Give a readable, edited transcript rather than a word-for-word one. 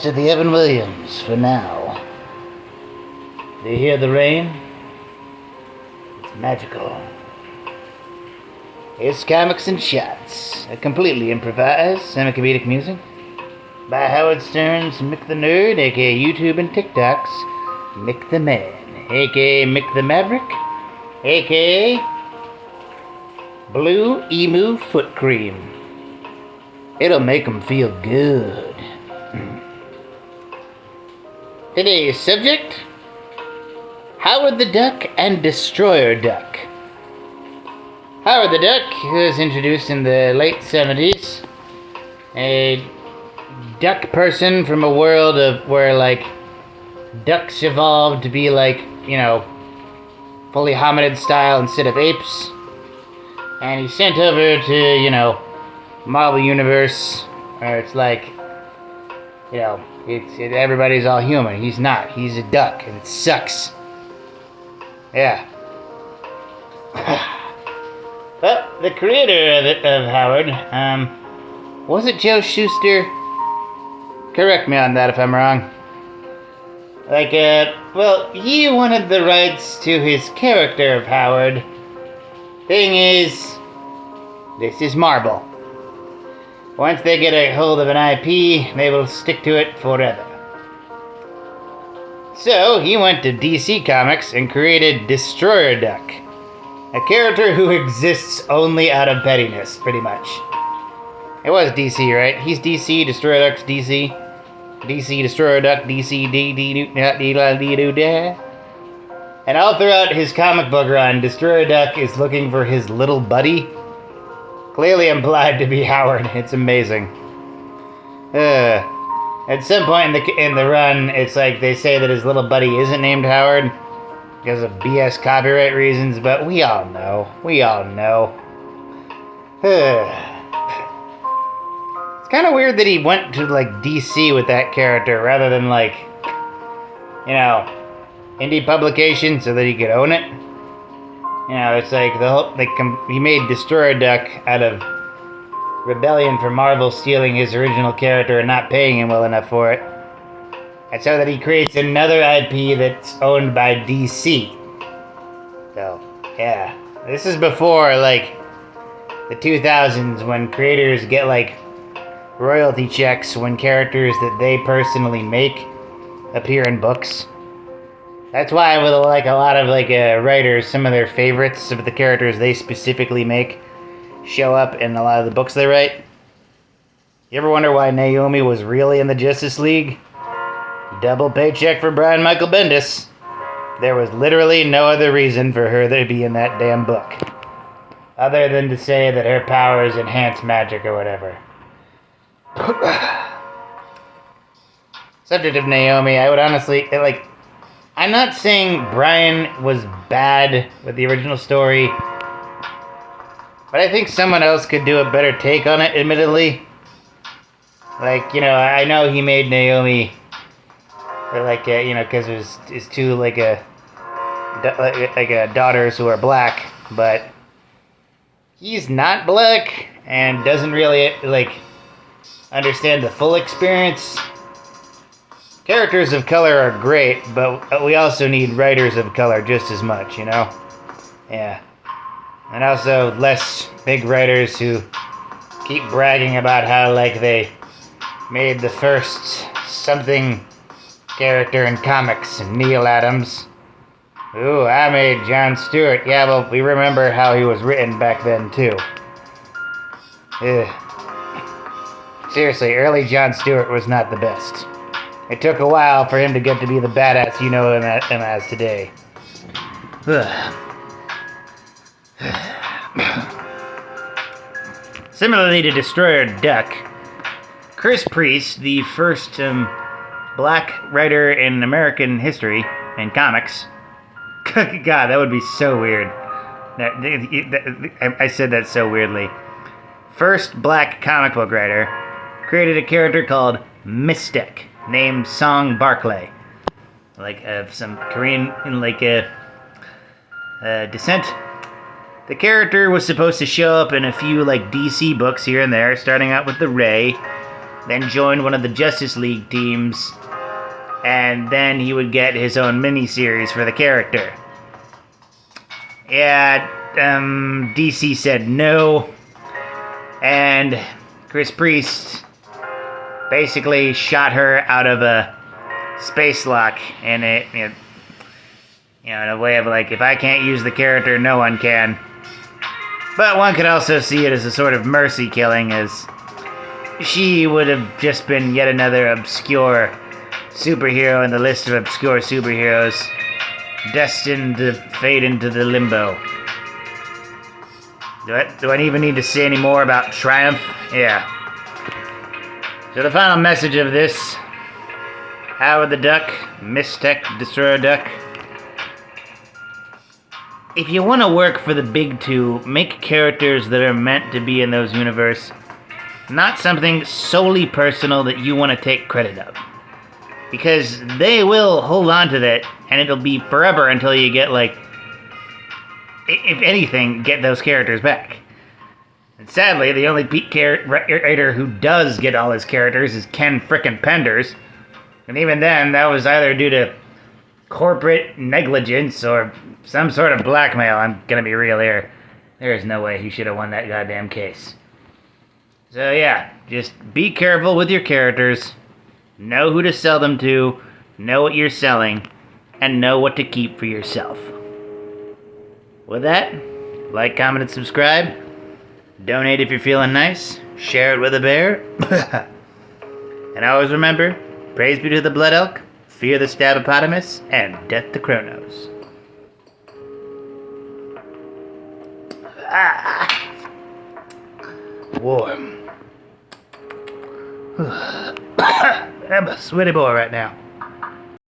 best of the Evan Williams for now. Do you hear the rain? It's magical. It's comics and shots, a completely improvised semi-comedic music by Howard Stern's Mick the Nerd, aka YouTube and TikTok's Mick the Man, aka Mick the Maverick, aka Blue Emu Foot Cream. It'll make 'em feel good. Today's subject: Howard the Duck and Destroyer Duck. Howard the Duck was introduced in the late 70s. A duck person from a world of where, like, ducks evolved to be, like, you know, fully hominid style instead of apes. And he's sent over to, you know, Marvel Universe, where it's like, you know, everybody's all human. He's not. He's a duck, and it sucks. Yeah. Well, the creator of Howard, was it Joe Shuster? Correct me on that if I'm wrong. Like, well, he wanted the rights to his character of Howard. Thing is, this is Marvel. Once they get a hold of an IP, they will stick to it forever. So, he went to DC Comics and created Destroyer Duck. A character who exists only out of pettiness, pretty much. It was DC, right? He's DC, Destroyer Duck's DC. DC, Destroyer Duck, DC, D-D-D-D-D-D-D-D-D. And all throughout his comic book run, Destroyer Duck is looking for his little buddy. Clearly implied to be Howard. It's amazing. At some point in the run, it's like they say that his little buddy isn't named Howard because of BS copyright reasons, but we all know. We all know. It's kind of weird that he went to, like, DC with that character rather than, like, you know, indie publication so that he could own it. You know, it's like the whole, like, he made Destroyer Duck out of rebellion for Marvel stealing his original character and not paying him well enough for it. And so that he creates another IP that's owned by DC. So, yeah. This is before, like, the 2000s when creators get, like, royalty checks when characters that they personally make appear in books. That's why with, like, a lot of, like, writers, some of their favorites of the characters they specifically make show up in a lot of the books they write. You ever wonder why Naomi was really in the Justice League? Double paycheck for Brian Michael Bendis. There was literally no other reason for her to be in that damn book. Other than to say that her powers enhance magic or whatever. Subject of Naomi, I would honestly, like, I'm not saying Brian was bad with the original story, but I think someone else could do a better take on it, admittedly. Like, you know, I know he made Naomi, like, you know, because it's two, like, daughters who are black, but he's not black and doesn't really, like, understand the full experience. Characters of color are great, but we also need writers of color just as much, you know? Yeah. And also less big writers who keep bragging about how, like, they made the first something character in comics, Neil Adams. Ooh, I made John Stewart. Yeah, well, we remember how he was written back then, too. Ugh. Seriously, early John Stewart was not the best. It took a while for him to get to be the badass you know him as today. Similarly to Destroyer Duck, Chris Priest, the first black writer in American history in comics. God, that would be so weird. I said that so weirdly. First black comic book writer created a character called Mystic, named Song Barclay, like some Korean, like descent. The character was supposed to show up in a few, like, DC books here and there, starting out with the Ray, then join one of the Justice League teams, and then he would get his own miniseries for the character. Yeah, DC said no, and Chris Priest basically shot her out of a space lock, and in a way of like, if I can't use the character, no one can. But one could also see it as a sort of mercy killing, as she would have just been yet another obscure superhero in the list of obscure superheroes, destined to fade into the limbo. Do I even need to say any more about Triumph? Yeah. So the final message of this: Howard the Duck, Mistech Destroyer Duck. If you want to work for the big two, make characters that are meant to be in those universes, not something solely personal that you want to take credit of. Because they will hold on to that, and it'll be forever until you get, like, if anything, get those characters back. And sadly, the only writer who does get all his characters is Ken frickin' Penders. And even then, that was either due to corporate negligence or some sort of blackmail. I'm gonna be real here. There is no way he should have won that goddamn case. So yeah, just be careful with your characters. Know who to sell them to, know what you're selling, and know what to keep for yourself. With that, like, comment, and subscribe. Donate if you're feeling nice. Share it with a bear. And always remember, praise be to the blood elk, fear the stabopotamus, and death to Kronos. Warm. I'm a sweaty boy right now.